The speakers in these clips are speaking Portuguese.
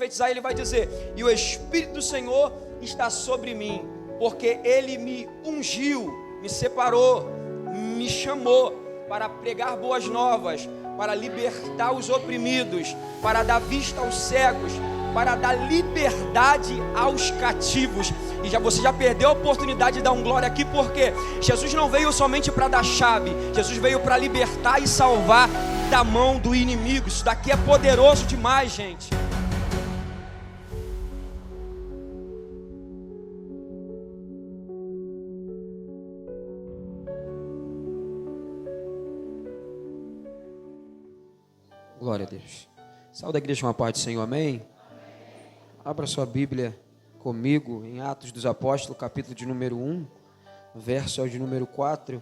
profetizar, ele vai dizer: e o Espírito do Senhor está sobre mim, porque ele me ungiu, me separou, me chamou para pregar boas novas, para libertar os oprimidos, para dar vista aos cegos, para dar liberdade aos cativos. E você já perdeu a oportunidade de dar um glória aqui, porque Jesus não veio somente para dar chave, Jesus veio para libertar e salvar da mão do inimigo. Isso daqui é poderoso demais, gente. Glória a Deus. Saúde a igreja com a paz do Senhor, amém? Abra sua Bíblia comigo em Atos dos Apóstolos, capítulo de número 1, verso é o de número 4.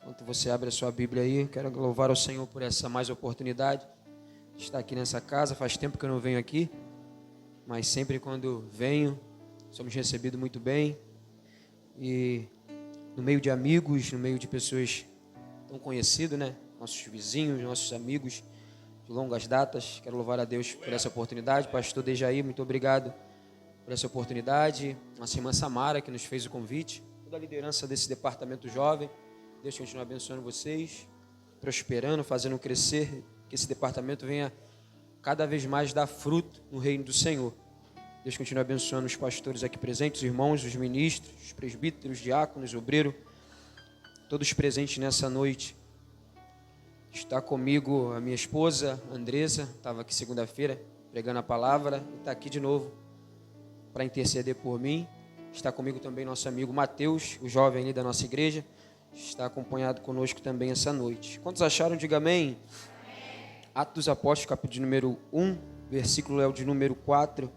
Enquanto você abre a sua Bíblia aí, quero louvar ao Senhor por essa mais oportunidade de estar aqui nessa casa. Faz tempo que eu não venho aqui, mas sempre quando venho, somos recebidos muito bem. E no meio de amigos, no meio de pessoas tão conhecidas, né? Nossos vizinhos, nossos amigos de longas datas. Quero louvar a Deus por essa oportunidade. Pastor Dejaí, muito obrigado por essa oportunidade. Nossa irmã Samara, que nos fez o convite. Toda a liderança desse departamento jovem. Deus continue abençoando vocês, prosperando, fazendo crescer, que esse departamento venha cada vez mais dar fruto no reino do Senhor. Deus continue abençoando os pastores aqui presentes, os irmãos, os ministros, os presbíteros, diáconos, obreiros, todos presentes nessa noite. Está comigo a minha esposa, Andressa, estava aqui segunda-feira pregando a palavra, e está aqui de novo para interceder por mim. Está comigo também nosso amigo Mateus, o jovem ali da nossa igreja, está acompanhado conosco também essa noite. Quantos acharam? Diga amém. Atos dos Apóstolos, capítulo de número 1, versículo é o de número 4.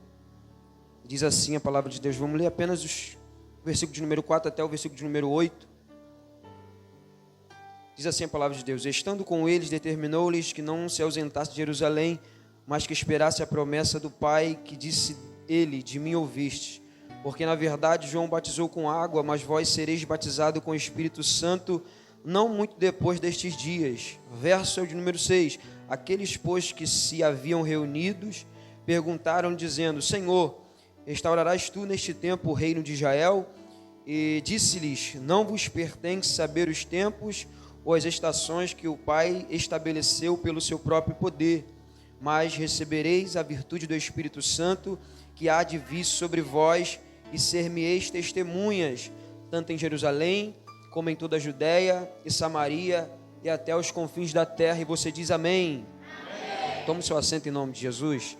Diz assim a palavra de Deus. Vamos ler apenas o versículo de número 4 até o versículo de número 8. Diz assim a palavra de Deus: estando com eles, determinou-lhes que não se ausentasse de Jerusalém, mas que esperasse a promessa do Pai, que disse ele: de mim ouvistes. Porque na verdade João batizou com água, mas vós sereis batizados com o Espírito Santo não muito depois destes dias. Verso é o de número 6. Aqueles, pois, que se haviam reunidos, perguntaram, dizendo: Senhor, restaurarás tu neste tempo o reino de Israel? E disse-lhes: não vos pertence saber os tempos ou as estações que o Pai estabeleceu pelo seu próprio poder, mas recebereis a virtude do Espírito Santo, que há de vir sobre vós, e ser-me-eis testemunhas, tanto em Jerusalém, como em toda a Judéia e Samaria, e até os confins da terra. E você diz amém. Amém. Tome seu assento em nome de Jesus.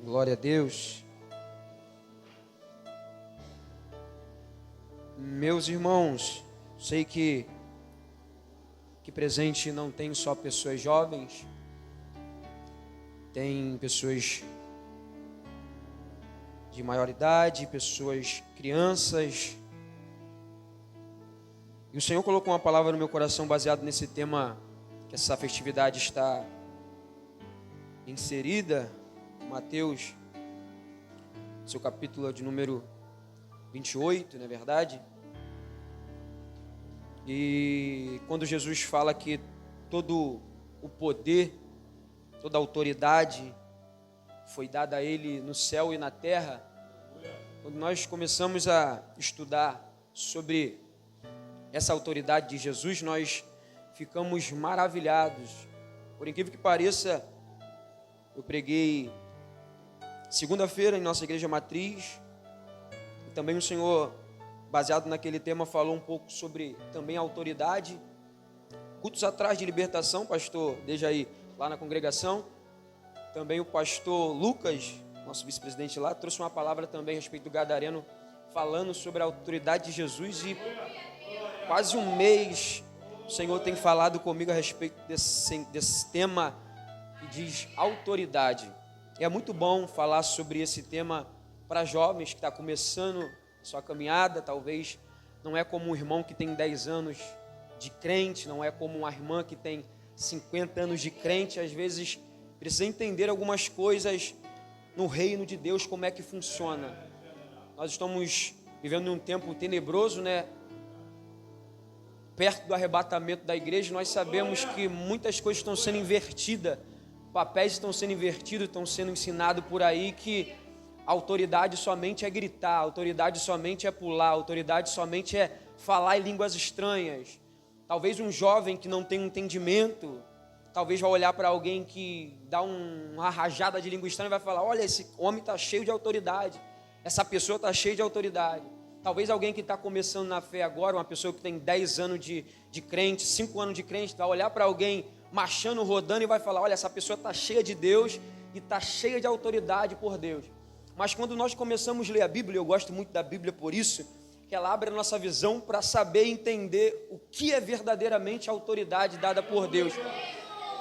Glória a Deus. Meus irmãos, sei que presente não tem só pessoas jovens, tem pessoas de maior idade, pessoas crianças. E o Senhor colocou uma palavra no meu coração baseado nesse tema que essa festividade está inserida. Mateus, seu capítulo de número 28, não é verdade? E quando Jesus fala que todo o poder, toda a autoridade foi dada a Ele no céu e na terra, quando nós começamos a estudar sobre essa autoridade de Jesus, nós ficamos maravilhados. Por incrível que pareça, eu preguei segunda-feira em nossa igreja matriz, e também o Senhor, baseado naquele tema, falou um pouco sobre também a autoridade. Cultos atrás de libertação, pastor Dejaí, lá na congregação, também o pastor Lucas, nosso vice-presidente lá, trouxe uma palavra também a respeito do Gadareno, falando sobre a autoridade de Jesus. E quase um mês o Senhor tem falado comigo a respeito desse tema que diz autoridade. É muito bom falar sobre esse tema para jovens que estão começando sua caminhada. Talvez não é como um irmão que tem 10 anos de crente, não é como uma irmã que tem 50 anos de crente. Às vezes precisa entender algumas coisas no reino de Deus, como é que funciona. Nós estamos vivendo um tempo tenebroso, né? Perto do arrebatamento da igreja, nós sabemos que muitas coisas estão sendo invertidas papéis estão sendo invertidos, estão sendo ensinados por aí que a autoridade somente é gritar, a autoridade somente é pular, a autoridade somente é falar em línguas estranhas. Talvez um jovem que não tem um entendimento, talvez vai olhar para alguém que dá uma rajada de língua estranha e vai falar: olha, esse homem está cheio de autoridade, essa pessoa está cheia de autoridade. Talvez alguém que está começando na fé agora, uma pessoa que tem 10 anos de crente, 5 anos de crente, vai olhar para alguém marchando, rodando e vai falar: olha, essa pessoa está cheia de Deus e está cheia de autoridade por Deus. Mas quando nós começamos a ler a Bíblia, eu gosto muito da Bíblia por isso, que ela abre a nossa visão para saber entender o que é verdadeiramente a autoridade dada por Deus.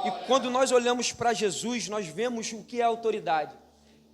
E quando nós olhamos para Jesus, nós vemos o que é autoridade.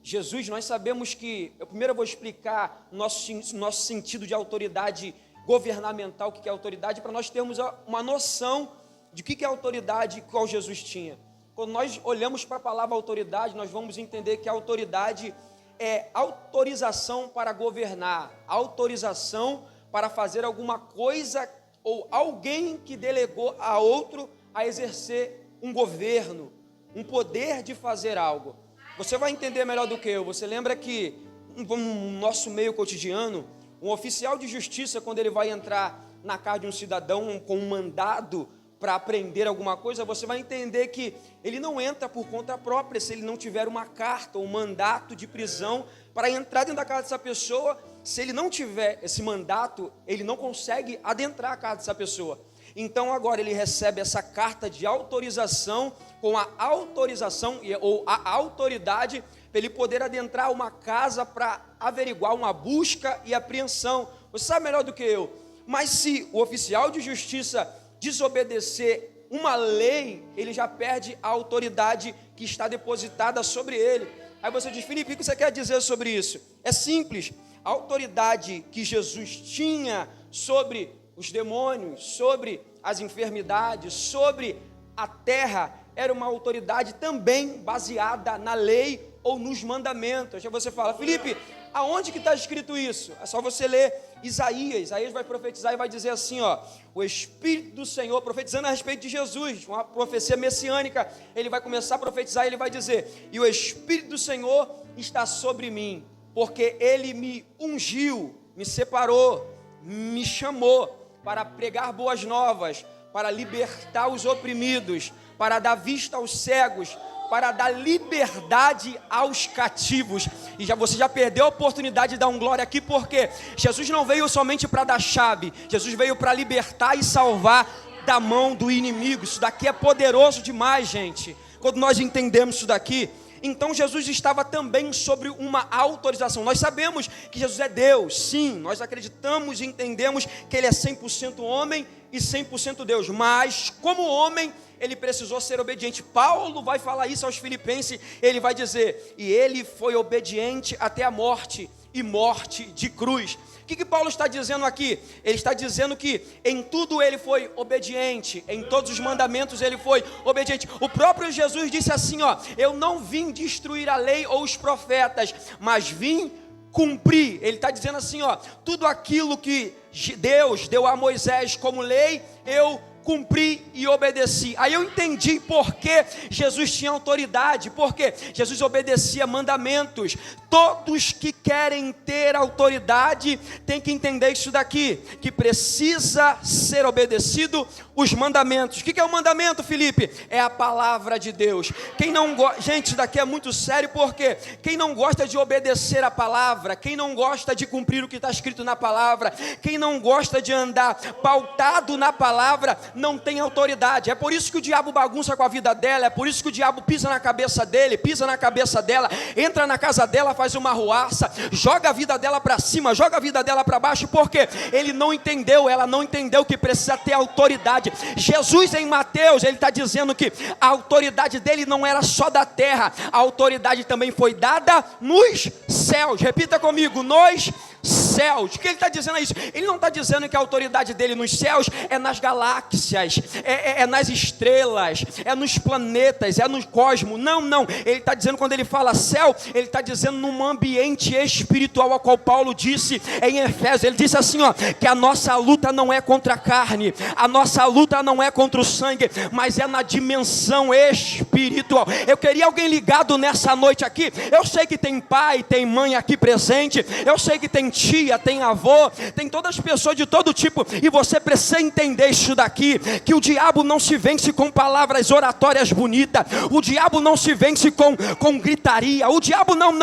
Jesus, nós sabemos que, eu primeiro vou explicar nosso sentido de autoridade governamental, o que é autoridade, para nós termos uma noção de o que é autoridade e qual Jesus tinha. Quando nós olhamos para a palavra autoridade, nós vamos entender que a autoridade é autorização para governar, autorização para fazer alguma coisa, ou alguém que delegou a outro a exercer um governo, um poder de fazer algo. Você vai entender melhor do que eu. Você lembra que no nosso meio cotidiano, um oficial de justiça, quando ele vai entrar na casa de um cidadão com um mandado para apreender alguma coisa, você vai entender que ele não entra por conta própria se ele não tiver uma carta ou um mandato de prisão para entrar dentro da casa dessa pessoa. Se ele não tiver esse mandato, ele não consegue adentrar a casa dessa pessoa. Então agora ele recebe essa carta de autorização, com a autorização ou a autoridade para ele poder adentrar uma casa para averiguar uma busca e apreensão. Você sabe melhor do que eu, mas se o oficial de justiça desobedecer uma lei, ele já perde a autoridade que está depositada sobre ele. Aí você diz: Felipe, o que você quer dizer sobre isso? É simples. A autoridade que Jesus tinha sobre os demônios, sobre as enfermidades, sobre a terra, era uma autoridade também baseada na lei ou nos mandamentos. Aí você fala: Felipe, aonde que está escrito isso? É só você ler Isaías vai profetizar e vai dizer assim, ó: o Espírito do Senhor, profetizando a respeito de Jesus, uma profecia messiânica, ele vai começar a profetizar e ele vai dizer: e o Espírito do Senhor está sobre mim, porque ele me ungiu, me separou, me chamou para pregar boas novas, para libertar os oprimidos, para dar vista aos cegos, para dar liberdade aos cativos. E você já perdeu a oportunidade de dar um glória aqui, porque Jesus não veio somente para dar chave, Jesus veio para libertar e salvar da mão do inimigo. Isso daqui é poderoso demais, gente. Quando nós entendemos isso daqui, então Jesus estava também sobre uma autorização. Nós sabemos que Jesus é Deus, sim, nós acreditamos e entendemos que Ele é 100% homem e 100% Deus, mas como homem, Ele precisou ser obediente. Paulo vai falar isso aos Filipenses, ele vai dizer: e Ele foi obediente até a morte, e morte de cruz. O que Paulo está dizendo aqui? Ele está dizendo que em tudo ele foi obediente, em todos os mandamentos ele foi obediente. O próprio Jesus disse assim, ó: eu não vim destruir a lei ou os profetas, mas vim cumprir. Ele está dizendo assim, ó: tudo aquilo que Deus deu a Moisés como lei, eu cumpri e obedeci. Aí eu entendi por que Jesus tinha autoridade, porque Jesus obedecia mandamentos. Todos que querem ter autoridade têm que entender isso daqui, que precisa ser obedecido os mandamentos. O que é o mandamento, Felipe? É a palavra de Deus. Quem não gosta, gente, isso daqui é muito sério, porque quem não gosta de obedecer a palavra, quem não gosta de cumprir o que está escrito na palavra, quem não gosta de andar pautado na palavra, não tem autoridade. É por isso que o diabo bagunça com a vida dela, é por isso que o diabo pisa na cabeça dele, pisa na cabeça dela, entra na casa dela, faz uma arruaça, joga a vida dela para cima, joga a vida dela para baixo, porque ele não entendeu, ela não entendeu que precisa ter autoridade. Jesus em Mateus, ele está dizendo que a autoridade dele não era só da terra, a autoridade também foi dada nos céus. Repita comigo: nos céus. céus. O que ele está dizendo é isso? Ele não está dizendo que a autoridade dele nos céus é nas galáxias, é nas estrelas, é nos planetas, é no cosmos. Não, não. Ele está dizendo, quando ele fala céu, ele está dizendo num ambiente espiritual, ao qual Paulo disse em Efésios. Ele disse assim, ó, que a nossa luta não é contra a carne, a nossa luta não é contra o sangue, mas é na dimensão espiritual. Eu queria alguém ligado nessa noite aqui. Eu sei que tem pai, tem mãe aqui presente, eu sei que tem tia, tem avô, tem todas as pessoas de todo tipo, e você precisa entender isso daqui, que o diabo não se vence com palavras oratórias bonitas, o diabo não se vence com gritaria, o diabo não,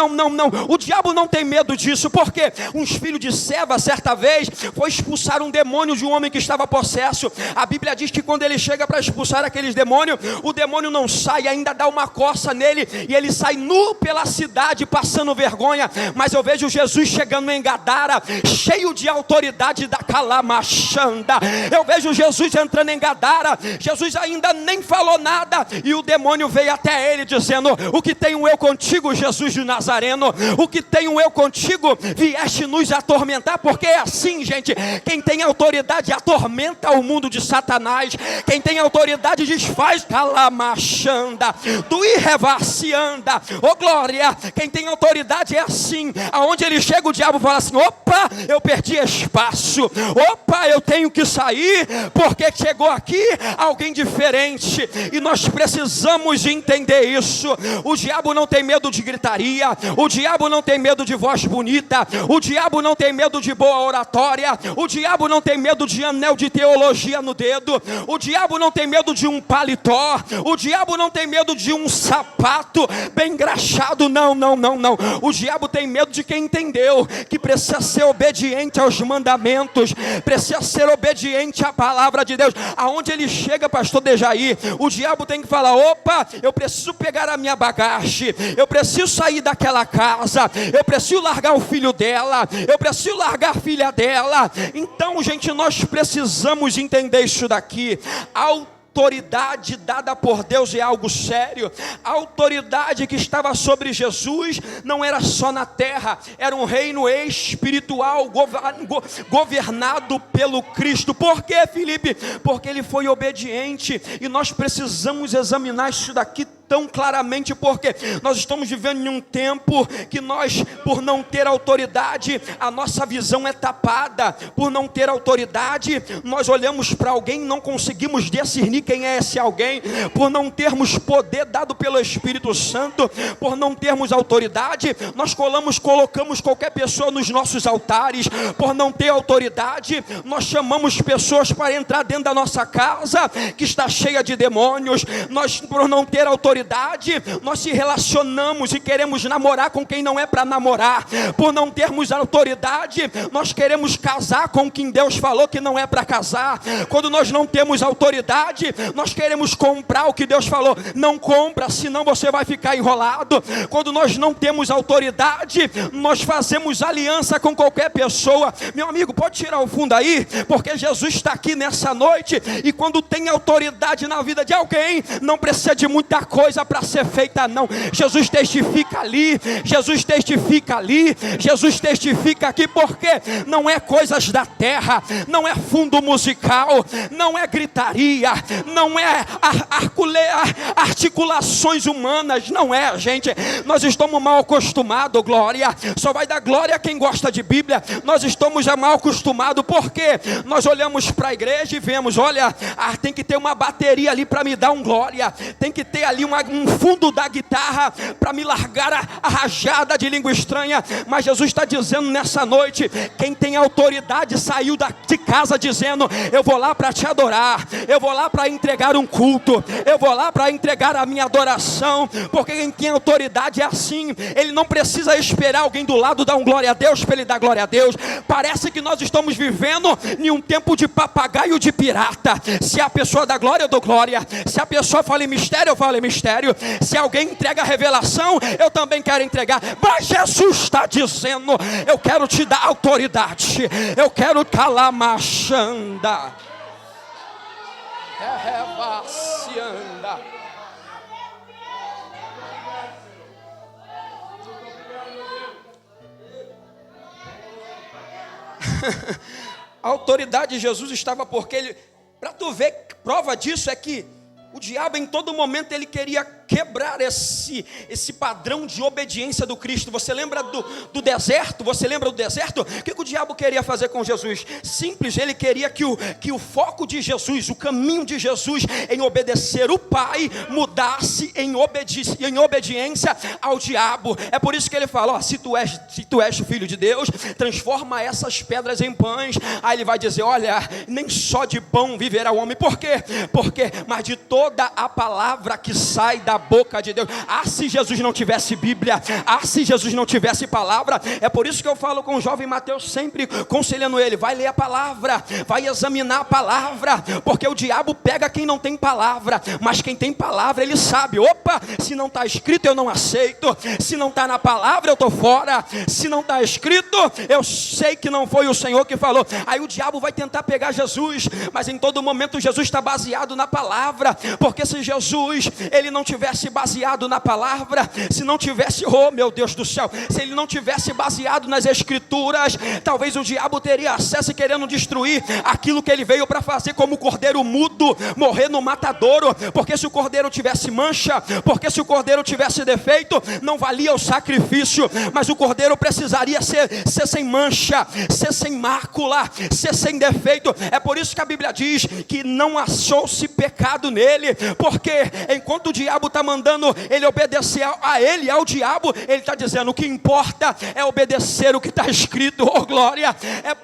o diabo não tem medo disso, porque uns filhos de Seva, certa vez, foi expulsar um demônio de um homem que estava possesso. A Bíblia diz que quando ele chega para expulsar aqueles demônios, o demônio não sai, ainda dá uma coça nele, e ele sai nu pela cidade, passando vergonha. Mas eu vejo Jesus chegando em Gadara, cheio de autoridade da Calamachanda. Eu vejo Jesus entrando em Gadara, Jesus ainda nem falou nada, e o demônio veio até ele dizendo: o que tenho eu contigo, Jesus de Nazareno? O que tenho eu contigo? Vieste nos atormentar? Porque é assim, gente, quem tem autoridade atormenta o mundo de Satanás, quem tem autoridade desfaz Calamachanda, do irrevacianda, ô glória. Quem tem autoridade é assim, aonde ele chega o diabo fala assim: opa, eu perdi espaço, opa, eu tenho que sair, porque chegou aqui alguém diferente, e nós precisamos entender isso. O diabo não tem medo de gritaria, o diabo não tem medo de voz bonita, o diabo não tem medo de boa oratória, o diabo não tem medo de anel de teologia no dedo, o diabo não tem medo de um paletó, o diabo não tem medo de um sapato bem engraxado, não, o diabo tem medo de quem entendeu que precisa ser obediente aos mandamentos, precisa ser obediente à palavra de Deus. Aonde ele chega, pastor Dejaí, o diabo tem que falar: opa, eu preciso pegar a minha bagagem, eu preciso sair daquela casa, eu preciso largar o filho dela, eu preciso largar a filha dela. Então, gente, nós precisamos entender isso daqui. Autoridade dada por Deus é algo sério. A autoridade que estava sobre Jesus não era só na terra, era um reino espiritual governado pelo Cristo. Por quê, Felipe? Porque ele foi obediente, e nós precisamos examinar isso daqui tão claramente, porque nós estamos vivendo em um tempo que nós, por não ter autoridade, a nossa visão é tapada. Por não ter autoridade, nós olhamos para alguém e não conseguimos discernir quem é esse alguém. Por não termos poder dado pelo Espírito Santo, por não termos autoridade, nós colocamos qualquer pessoa nos nossos altares. Por não ter autoridade, nós chamamos pessoas para entrar dentro da nossa casa que está cheia de demônios. Nós, por não ter autoridade, nós se relacionamos e queremos namorar com quem não é para namorar. Por não termos autoridade, nós queremos casar com quem Deus falou que não é para casar. Quando nós não temos autoridade, nós queremos comprar o que Deus falou: não compra, senão você vai ficar enrolado. Quando nós não temos autoridade, nós fazemos aliança com qualquer pessoa. Meu amigo, pode tirar o fundo aí, porque Jesus está aqui nessa noite, e quando tem autoridade na vida de alguém, não precisa de muita coisa para ser feita, não. Jesus testifica ali, Jesus testifica ali, Jesus testifica aqui, porque não é coisas da terra, não é fundo musical, não é gritaria, não é articulações humanas, não é, gente. Nós estamos mal acostumados, glória, só vai dar glória a quem gosta de Bíblia. Nós estamos já mal acostumados, porque nós olhamos para a igreja e vemos: olha, tem que ter uma bateria ali para me dar um glória, tem que ter ali um fundo da guitarra para me largar a rajada de língua estranha. Mas Jesus está dizendo nessa noite: quem tem autoridade saiu de casa dizendo: eu vou lá para te adorar, eu vou lá para entregar um culto, eu vou lá para entregar a minha adoração. Porque quem tem autoridade é assim, ele não precisa esperar alguém do lado dar um glória a Deus para ele dar glória a Deus. Parece que nós estamos vivendo em um tempo de papagaio de pirata. Se a pessoa dá glória, eu dou glória. Se a pessoa fala em mistério, eu falo em mistério. Se alguém entrega a revelação, eu também quero entregar. Mas Jesus está dizendo: eu quero te dar autoridade, eu quero calamachanda, revacianda. A autoridade de Jesus estava porque ele... Para tu ver, prova disso é que o diabo em todo momento ele queria quebrar esse padrão de obediência do Cristo. Você lembra do deserto? Você lembra do deserto? O que o diabo queria fazer com Jesus? Simples, ele queria que o foco de Jesus, o caminho de Jesus em obedecer o Pai, mudasse em obediência ao diabo. É por isso que ele fala, ó, se tu és o Filho de Deus, transforma essas pedras em pães. Aí ele vai dizer, olha, nem só de pão viverá o homem. Por quê? Mas de toda a palavra que sai da boca de Deus. Se Jesus não tivesse Bíblia, se Jesus não tivesse palavra. É por isso que eu falo com o jovem Mateus, sempre conselhando ele, vai ler a palavra, vai examinar a palavra, porque o diabo pega quem não tem palavra, mas quem tem palavra ele sabe, opa, se não está escrito eu não aceito, se não está na palavra eu estou fora, se não está escrito eu sei que não foi o Senhor que falou. Aí o diabo vai tentar pegar Jesus, mas em todo momento Jesus está baseado na palavra, porque se Jesus ele não tivesse baseado na palavra, se não tivesse, oh meu Deus do céu, se ele não tivesse baseado nas escrituras, talvez o diabo teria acesso e querendo destruir aquilo que ele veio para fazer, como o cordeiro mudo morrer no matadouro, porque se o cordeiro tivesse mancha, porque se o cordeiro tivesse defeito, não valia o sacrifício, mas o cordeiro precisaria ser sem mancha, ser sem mácula, ser sem defeito. É por isso que a Bíblia diz que não achou-se pecado nele, porque enquanto o diabo está mandando ele obedecer a ele, ao diabo, ele está dizendo, o que importa é obedecer o que está escrito, oh glória,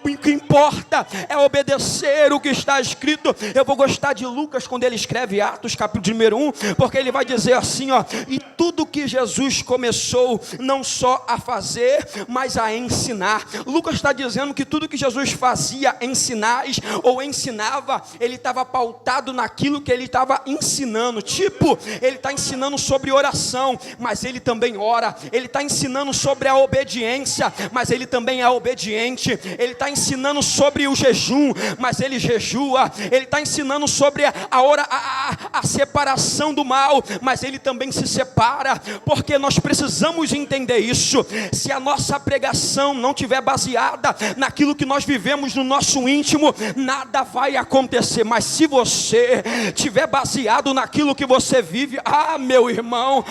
o que importa é obedecer o que está escrito. Eu vou gostar de Lucas quando ele escreve Atos capítulo número 1, porque ele vai dizer assim, ó, e tudo que Jesus começou não só a fazer, mas a ensinar. Lucas está dizendo que tudo que Jesus fazia em sinais ou ensinava, ele estava pautado naquilo que ele estava ensinando. Tipo, ele está ensinando sobre oração, mas ele também ora. Ele está ensinando sobre a obediência, mas ele também é obediente. Ele está ensinando sobre o jejum, mas ele jejua. Ele está ensinando sobre a separação do mal, mas ele também se separa, porque nós precisamos entender isso. Se a nossa pregação não estiver baseada naquilo que nós vivemos no nosso íntimo, nada vai acontecer. Mas se você estiver baseado naquilo que você vive, meu irmão,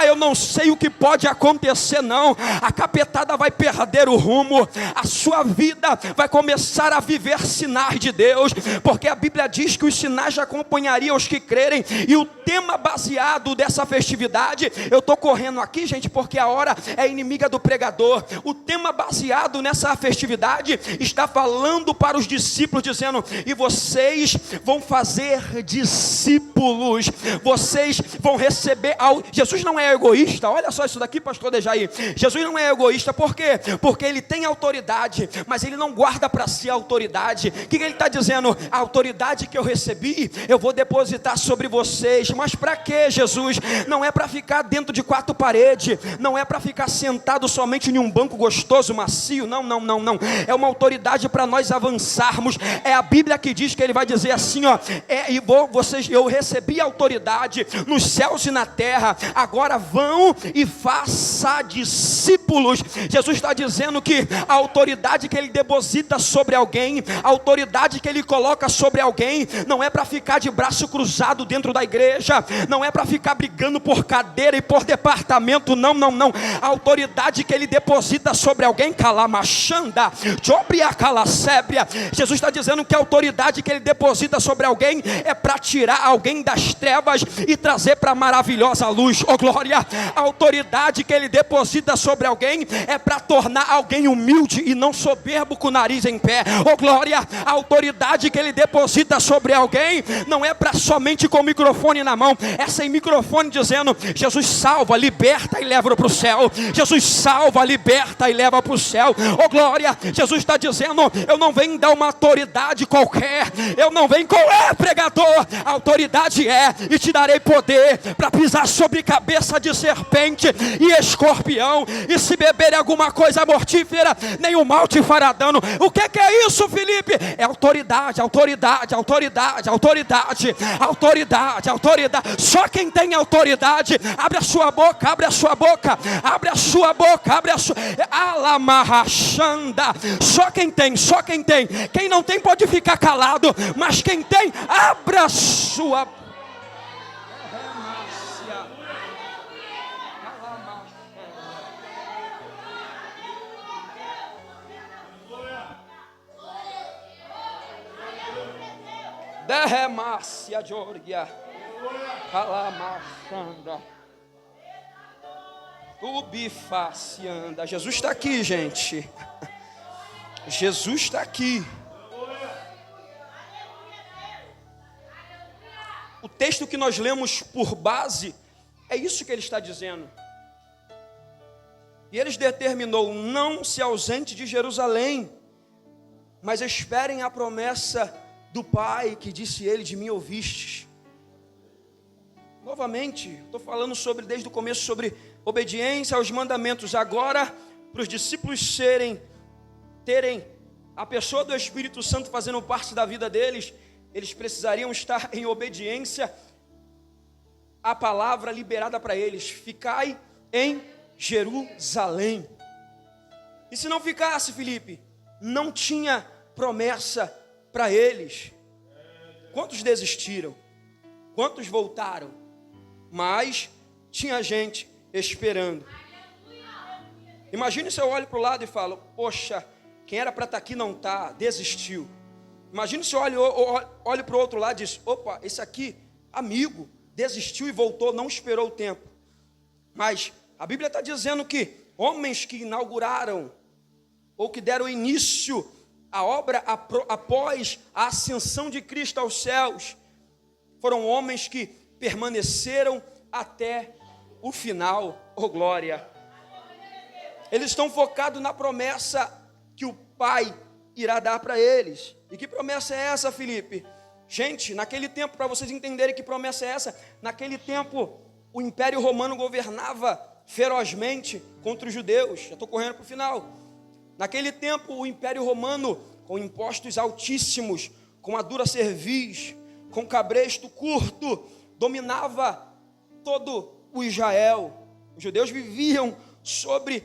eu não sei o que pode acontecer não. A capetada vai perder o rumo, a sua vida vai começar a viver sinais de Deus, porque a Bíblia diz que os sinais acompanhariam os que crerem. E o tema baseado dessa festividade, eu estou correndo aqui, gente, porque a hora é inimiga do pregador. O tema baseado nessa festividade está falando para os discípulos, dizendo, e vocês vão fazer discípulos, vocês vão receber. Jesus não é egoísta, olha só isso daqui, pastor Dejaí. Jesus não é egoísta, por quê? Porque ele tem autoridade, mas ele não guarda para si a autoridade. O que ele está dizendo? A autoridade que eu recebi, eu vou depositar sobre vocês. Mas para quê, Jesus? Não é para ficar dentro de quatro paredes, não é para ficar sentado somente em um banco gostoso, macio, não. É uma autoridade para nós avançarmos. É a Bíblia que diz que ele vai dizer assim, ó, eu recebi autoridade nos céus e na terra, agora vão e faça discípulos. Jesus está dizendo que a autoridade que ele deposita sobre alguém, a autoridade que ele coloca sobre alguém, não é para ficar de braço cruzado dentro da igreja, não é para ficar brigando por cadeira e por departamento, não. A autoridade que ele deposita sobre alguém, calamachanda, jobria calacébria. Jesus está dizendo que a autoridade que ele deposita sobre alguém é para tirar alguém das trevas e trazer para a maravilhosa luz, oh glória. A autoridade que ele deposita sobre alguém é para tornar alguém humilde e não soberbo com o nariz em pé, oh glória. A autoridade que ele deposita sobre alguém não é para somente com o microfone na mão, é sem microfone dizendo, Jesus salva, liberta e leva para o céu. Jesus salva, liberta e leva para o céu, oh glória. Jesus está dizendo, eu não venho dar uma autoridade qualquer, eu não venho pregador, a autoridade e te darei poder, para pisar sobre cabeça de serpente e escorpião, e se beber alguma coisa mortífera, nenhum mal te fará dano. O que é isso, Felipe? É autoridade, autoridade, autoridade, autoridade, autoridade, autoridade. Só quem tem autoridade, abre a sua boca, abre a sua boca, abre a sua boca, abre a sua... Alamarrachanda. Só quem tem, só quem tem. Quem não tem pode ficar calado, mas quem tem, abra a sua boca. Derremácia Georgia, Calamachanda, Ubifacianda. Jesus está aqui, gente. Jesus está aqui. O texto que nós lemos por base é isso que ele está dizendo. E eles determinou: não se ausente de Jerusalém, mas esperem a promessa do Pai, que disse ele: de mim ouvistes. Novamente, estou falando desde o começo sobre obediência aos mandamentos. Agora, para os discípulos terem a pessoa do Espírito Santo fazendo parte da vida deles, eles precisariam estar em obediência à palavra liberada para eles: ficai em Jerusalém. E se não ficasse, Felipe, não tinha promessa para eles. Quantos desistiram? Quantos voltaram? Mas tinha gente esperando. Imagine se eu olho para o lado e falo: poxa, quem era para estar aqui não está, desistiu. Imagine se eu olho para o outro lado e diz: opa, esse aqui, amigo, desistiu e voltou, não esperou o tempo. Mas a Bíblia está dizendo que homens que inauguraram ou que deram início a obra após a ascensão de Cristo aos céus, foram homens que permaneceram até o final. Oh glória! Eles estão focados na promessa que o Pai irá dar para eles. E que promessa é essa, Felipe? Gente, naquele tempo, para vocês entenderem que promessa é essa, naquele tempo o Império Romano governava ferozmente contra os judeus. Já estou correndo para o final. Naquele tempo, o Império Romano, com impostos altíssimos, com a dura cerviz, com cabresto curto, dominava todo o Israel. Os judeus viviam sobre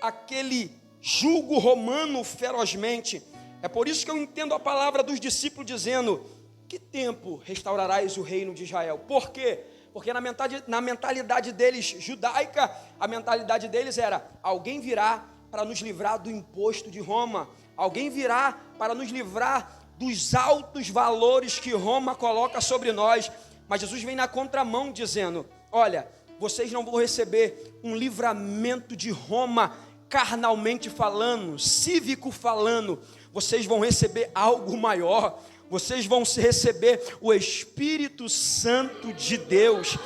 aquele jugo romano ferozmente. É por isso que eu entendo a palavra dos discípulos dizendo: que tempo restaurarás o reino de Israel? Por quê? Porque na mentalidade deles judaica, a mentalidade deles era: alguém virá para nos livrar do imposto de Roma. Alguém virá para nos livrar dos altos valores que Roma coloca sobre nós. Mas Jesus vem na contramão dizendo: olha, vocês não vão receber um livramento de Roma carnalmente falando, cívico falando. Vocês vão receber algo maior. Vocês vão receber o Espírito Santo de Deus.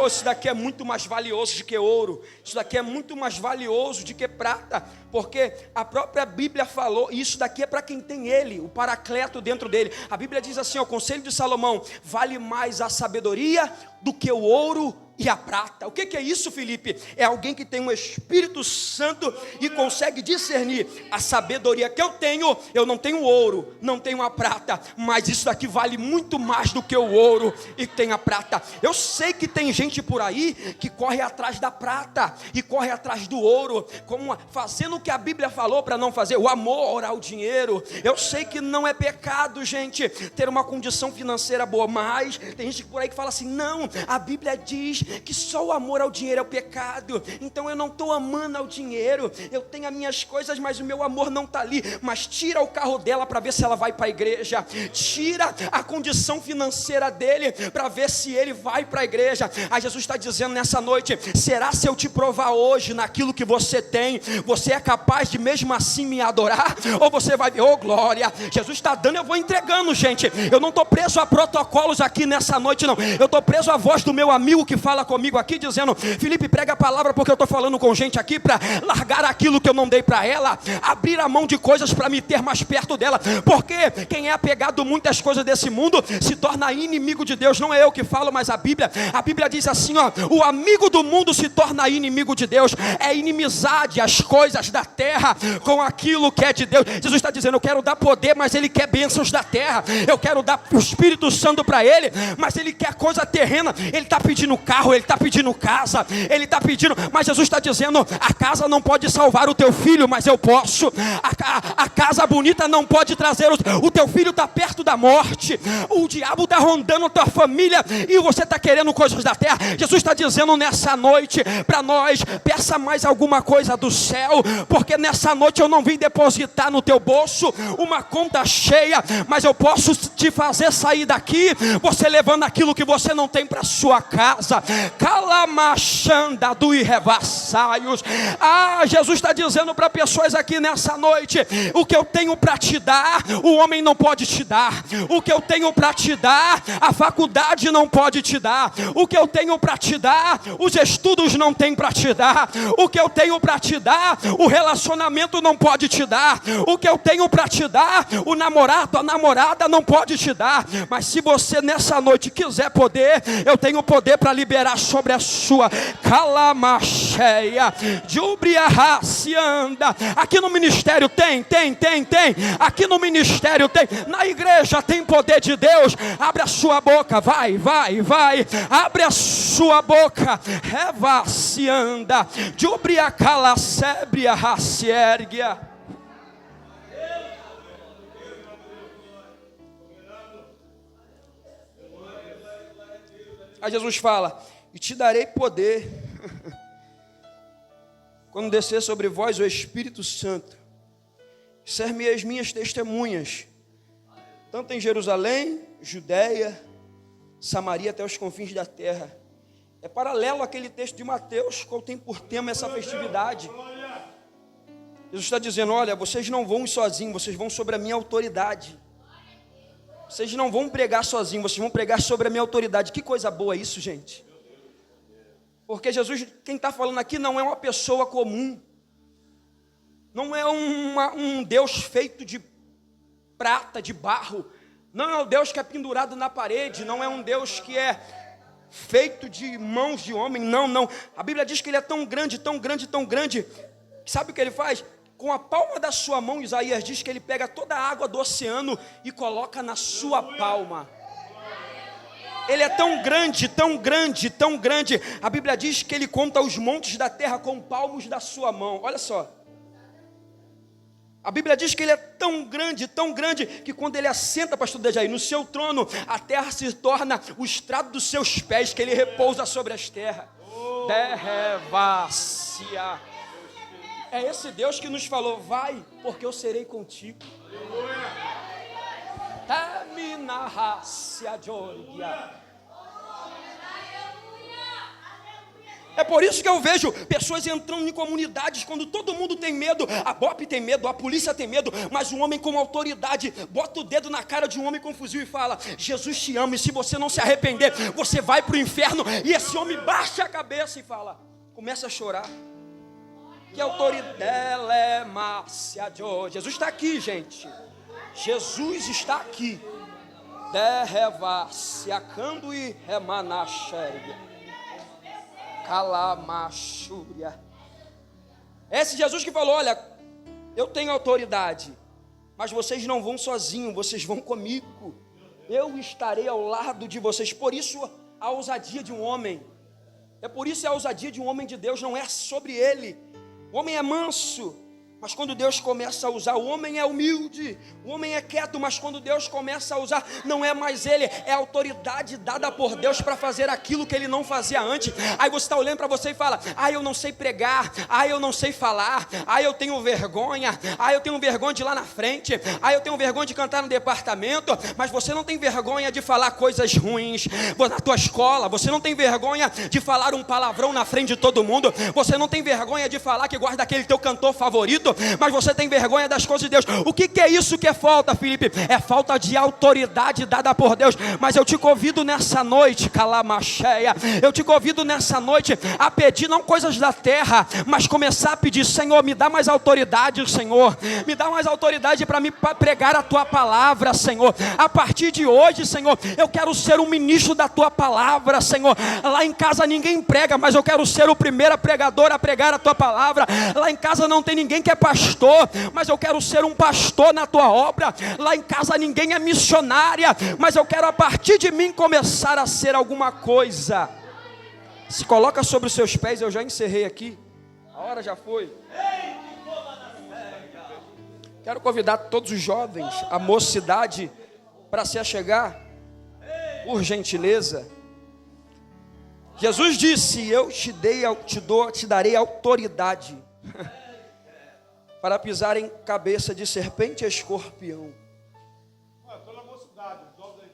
Isso daqui é muito mais valioso do que ouro. Isso daqui é muito mais valioso do que prata. Porque a própria Bíblia falou, e isso daqui é para quem tem ele, o Paracleto dentro dele. A Bíblia diz assim, o Conselho de Salomão: vale mais a sabedoria do que o ouro e a prata. O que é isso, Felipe? É alguém que tem um Espírito Santo e consegue discernir. A sabedoria que eu não tenho ouro, não tenho a prata, mas isso daqui vale muito mais do que o ouro e tem a prata. Eu sei que tem gente por aí que corre atrás da prata e corre atrás do ouro, fazendo o que a Bíblia falou para não fazer, o amor ao dinheiro. Eu sei que não é pecado, gente, ter uma condição financeira boa, mas tem gente por aí que fala assim: não, a Bíblia diz que só o amor ao dinheiro é o pecado, então eu não estou amando ao dinheiro, eu tenho as minhas coisas, mas o meu amor não está ali. Mas tira o carro dela para ver se ela vai para a igreja, tira a condição financeira dele para ver se ele vai para a igreja. Aí Jesus está dizendo nessa noite: será se eu te provar hoje naquilo que você tem, você é capaz de mesmo assim me adorar? Ou você vai ver, oh glória, Jesus está dando, eu vou entregando, gente. Eu não estou preso a protocolos aqui nessa noite, não. Eu estou preso à voz do meu amigo que fala fala comigo aqui dizendo: Felipe, prega a palavra, porque eu estou falando com gente aqui para largar aquilo que eu não dei para ela, abrir a mão de coisas para me ter mais perto dela, porque quem é apegado a muitas coisas desse mundo se torna inimigo de Deus. Não é eu que falo, mas a Bíblia diz assim, ó: o amigo do mundo se torna inimigo de Deus. É inimizade as coisas da terra com aquilo que é de Deus. Jesus está dizendo: eu quero dar poder, mas Ele quer bênçãos da terra. Eu quero dar o Espírito Santo para Ele, mas Ele quer coisa terrena. Ele está pedindo carro, Ele está pedindo casa, Ele está pedindo, mas Jesus está dizendo: a casa não pode salvar o teu filho, mas eu posso. A casa bonita não pode trazer o teu filho está perto da morte, o diabo está rondando a tua família e você está querendo coisas da terra. Jesus está dizendo nessa noite para nós: peça mais alguma coisa do céu, porque nessa noite eu não vim depositar no teu bolso uma conta cheia, mas eu posso te fazer sair daqui você levando aquilo que você não tem para sua casa. Calamachanda do irrevassaios. Jesus está dizendo para pessoas aqui nessa noite: o que eu tenho para te dar, o homem não pode te dar. O que eu tenho para te dar, a faculdade não pode te dar. O que eu tenho para te dar, os estudos não têm para te dar. O que eu tenho para te dar, o relacionamento não pode te dar. O que eu tenho para te dar, o namorado, a namorada não pode te dar. Mas se você nessa noite quiser poder, eu tenho poder para liberar sobre a sua calamacheia de ubriarracianda. Aqui no ministério tem. Aqui no ministério tem. Na igreja tem poder de Deus. Abre a sua boca, vai. Abre a sua boca. Revacianda de ubriacalacébria raciérgia. Aí Jesus fala: e te darei poder quando descer sobre vós o Espírito Santo, ser-me-eis minhas testemunhas, tanto em Jerusalém, Judeia, Samaria, até os confins da terra. É paralelo àquele texto de Mateus, qual tem por tema essa festividade. Jesus está dizendo: olha, vocês não vão sozinhos, vocês vão sobre a minha autoridade. Vocês não vão pregar sozinhos, vocês vão pregar sobre a minha autoridade. Que coisa boa isso, gente. Porque Jesus, quem está falando aqui, não é uma pessoa comum. Não é um Deus feito de prata, de barro. Não é um Deus que é pendurado na parede. Não é um Deus que é feito de mãos de homem. Não. A Bíblia diz que Ele é tão grande. Sabe o que Ele faz? Com a palma da sua mão, Isaías diz que Ele pega toda a água do oceano e coloca na sua palma. Ele é tão grande. A Bíblia diz que Ele conta os montes da terra com palmos da sua mão. Olha só. A Bíblia diz que Ele é tão grande, que quando Ele assenta, pastor Dejaí, no seu trono, a terra se torna o estrado dos seus pés, que Ele repousa sobre as terras. Derrevácia. É esse Deus que nos falou: vai, porque eu serei contigo. É por isso que eu vejo pessoas entrando em comunidades quando todo mundo tem medo. A BOP tem medo, a polícia tem medo, mas um homem com autoridade bota o dedo na cara de um homem com fuzil e fala: Jesus te ama, e se você não se arrepender, você vai para o inferno. E esse homem baixa a cabeça e fala, começa a chorar. Que autoridade é Márcia de hoje. Jesus está aqui, gente. Jesus está aqui. Derrevaciacando e remanaxéria. Calamachúria. Esse Jesus que falou: olha, eu tenho autoridade, mas vocês não vão sozinhos, vocês vão comigo. Eu estarei ao lado de vocês. Por isso a ousadia de um homem. É por isso a ousadia de um homem de Deus não é sobre ele. O homem é manso, mas quando Deus começa a usar, o homem é humilde, o homem é quieto, mas quando Deus começa a usar, não é mais ele, é a autoridade dada por Deus para fazer aquilo que ele não fazia antes. Aí você está olhando para você e fala: eu não sei pregar, eu não sei falar, eu tenho vergonha, eu tenho vergonha de ir lá na frente, eu tenho vergonha de cantar no departamento. Mas você não tem vergonha de falar coisas ruins na tua escola, você não tem vergonha de falar um palavrão na frente de todo mundo, você não tem vergonha de falar que gosta daquele teu cantor favorito, Espírito, mas você tem vergonha das coisas de Deus. O que é isso que é falta, Felipe? É falta de autoridade dada por Deus. Mas eu te convido nessa noite, calamacheia, eu te convido nessa noite a pedir não coisas da terra, mas começar a pedir: Senhor, me dá mais autoridade, Senhor, me dá mais autoridade para me pregar a tua palavra, Senhor. A partir de hoje, Senhor, eu quero ser um ministro da tua palavra, Senhor. Lá em casa ninguém prega, mas eu quero ser o primeiro pregador a pregar a tua palavra. Lá em casa não tem ninguém que é pastor, mas eu quero ser um pastor na tua obra. Lá em casa ninguém é missionária, mas eu quero a partir de mim começar a ser alguma coisa. Se coloca sobre os seus pés, eu já encerrei aqui, a hora já foi. Quero convidar todos os jovens, a mocidade, para se achegar, por gentileza. Jesus disse: eu te darei autoridade para pisar em cabeça de serpente e escorpião. Toda a mocidade, os jovens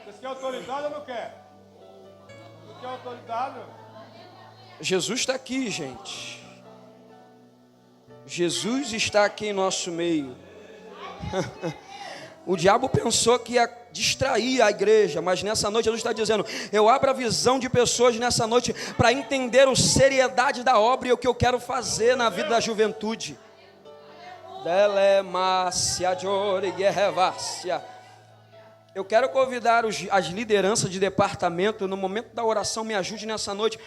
Vocês querem autoridade ou não quer? Não quer autoridade? Jesus está aqui, gente. Jesus está aqui em nosso meio. O diabo pensou que ia distrair a igreja, mas nessa noite Jesus está dizendo: eu abro a visão de pessoas nessa noite para entender a seriedade da obra e o que eu quero fazer na vida da juventude. Eu quero convidar as lideranças de departamento, no momento da oração, me ajude nessa noite.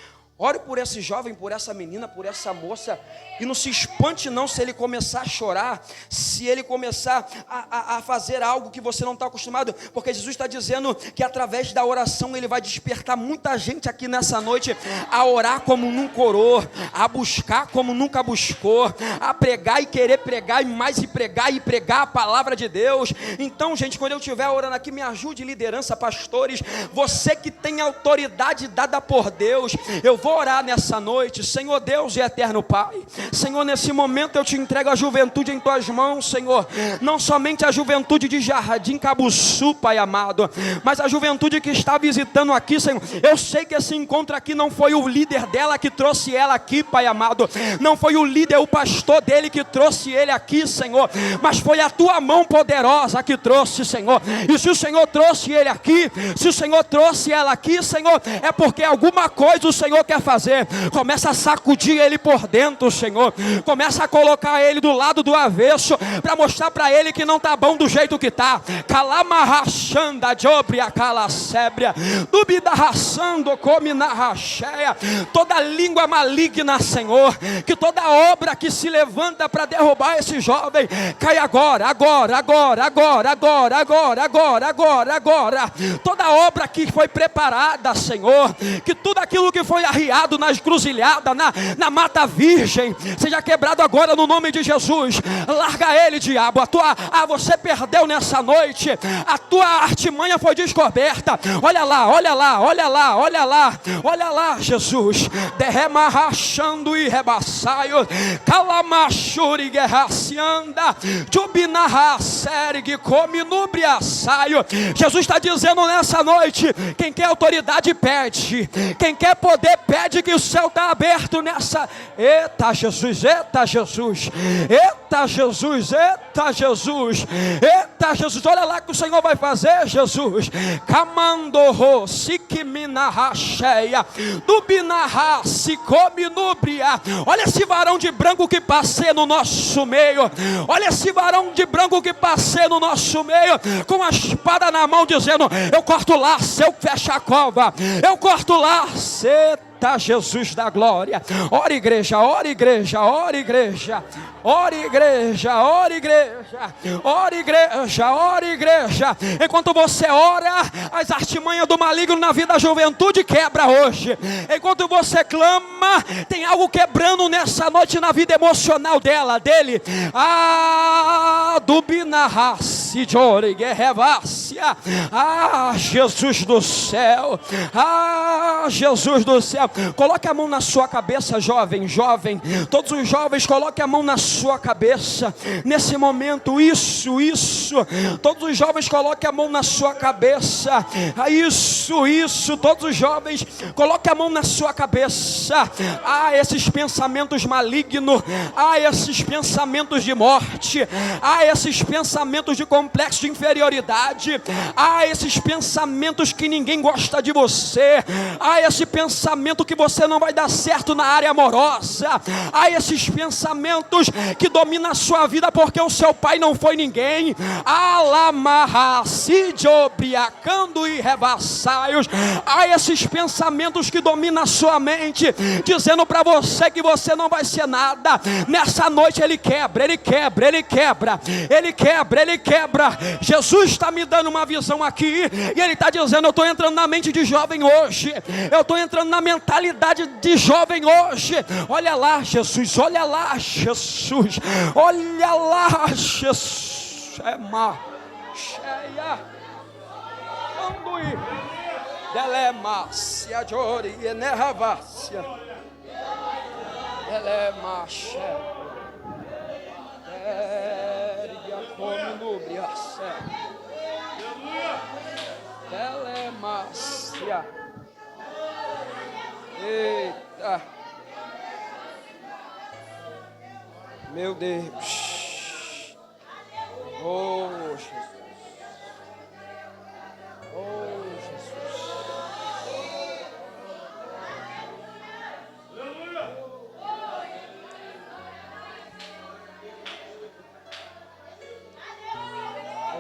Ore por esse jovem, por essa menina, por essa moça. E não se espante não se ele começar a chorar, se ele começar a fazer algo que você não está acostumado. Porque Jesus está dizendo que através da oração ele vai despertar muita gente aqui nessa noite a orar como nunca orou, a buscar como nunca buscou, a pregar e querer pregar e pregar a palavra de Deus. Então, gente, quando eu estiver orando aqui, me ajude, liderança, pastores, você que tem autoridade dada por Deus. Eu vou orar nessa noite. Senhor Deus e eterno Pai, Senhor, nesse momento eu te entrego a juventude em tuas mãos, Senhor. Não somente a juventude de Jardim Cabuçu, Pai amado, mas a juventude que está visitando aqui, Senhor. Eu sei que esse encontro aqui não foi o líder dela que trouxe ela aqui, Pai amado. Não foi o líder, o pastor dele que trouxe ele aqui, Senhor, mas foi a tua mão poderosa que trouxe, Senhor. E se o Senhor trouxe ele aqui, se o Senhor trouxe ela aqui, Senhor, é porque alguma coisa o Senhor quer fazer. Começa a sacudir ele por dentro, Senhor. Começa a colocar ele do lado do avesso, para mostrar para ele que não está bom do jeito que está. Calamarrachanda, jobria, calacébria, dubida raçando, come na racheia. Toda língua maligna, Senhor, que toda obra que se levanta para derrubar esse jovem, cai agora. Toda obra que foi preparada, Senhor, que tudo aquilo que foi arriado na encruzilhada, na mata virgem, seja quebrado agora no nome de Jesus. Larga ele, diabo. Você perdeu nessa noite. A tua artimanha foi descoberta. Olha lá, Jesus. Derrema rachando e rebaçaio. Calamachuri guerracianda. Jubinarra sergue come nubriaçaio. Jesus está dizendo nessa noite: quem quer autoridade pede, quem quer poder pede, que o céu está aberto nessa. Eita Jesus, eita Jesus, eita Jesus, eita Jesus, eita Jesus. Olha lá que o Senhor vai fazer, Jesus. Camandorro, siquiminarra cheia, dubinarra, se come nubria. Olha esse varão de branco que passei no nosso meio. Olha esse varão de branco que passei no nosso meio, com a espada na mão, dizendo: eu corto laço, eu fecho a cova, eu corto laço. Eita Jesus da glória. Ora igreja, ora igreja, ora igreja, ora igreja, ora igreja, ora igreja, ora igreja. Enquanto você ora, as artimanhas do maligno na vida da juventude quebra hoje. Enquanto você clama, tem algo quebrando nessa noite na vida emocional dele. Dubinarras Ah, Jesus do céu. Ah, Jesus do céu. Coloque a mão na sua cabeça, jovem. Todos os jovens, coloque a mão na sua cabeça. Nesse momento, isso. Todos os jovens, coloque a mão na sua cabeça. Ah, isso. Todos os jovens, coloque a mão na sua cabeça. Ah, esses pensamentos malignos. Ah, esses pensamentos de morte. Ah, esses pensamentos de complexo de inferioridade. Ah, esses pensamentos que ninguém gosta de você. Ah, esse pensamento que você não vai dar certo na área amorosa. Ah, esses pensamentos que dominam a sua vida porque o seu pai não foi ninguém. Alamarracidiobriacando e rebassaios. Ah, esses pensamentos que dominam a sua mente, dizendo para você que você não vai ser nada. Nessa noite ele quebra. Jesus está me dando uma visão aqui, e ele está dizendo: eu estou entrando na mente de jovem hoje, eu estou entrando na mentalidade de jovem hoje. Olha lá, Jesus, olha lá, Jesus. É má cheia andui delemácia jori enervácia delemácia como nubriaça delemácia. Eita, meu Deus. Oh, Jesus. Oh, Jesus.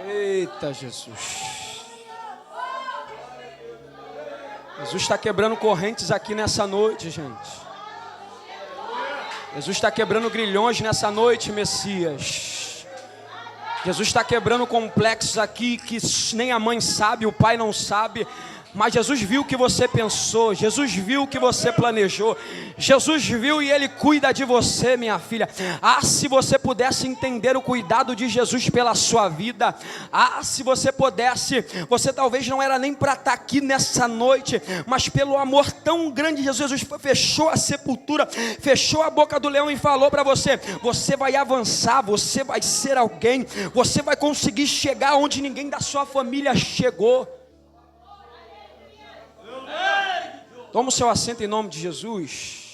Eita, Jesus. Jesus está quebrando correntes aqui nessa noite, gente. Jesus está quebrando grilhões nessa noite, Messias. Jesus está quebrando complexos aqui que nem a mãe sabe, o pai não sabe. Mas Jesus viu o que você pensou, Jesus viu o que você planejou, Jesus viu e Ele cuida de você, minha filha. Ah, se você pudesse entender o cuidado de Jesus pela sua vida. Ah, se você pudesse, você talvez não era nem para estar aqui nessa noite, mas pelo amor tão grande de Jesus, fechou a sepultura, fechou a boca do leão e falou para você: você vai avançar, você vai ser alguém, você vai conseguir chegar onde ninguém da sua família chegou. Toma o seu assento em nome de Jesus.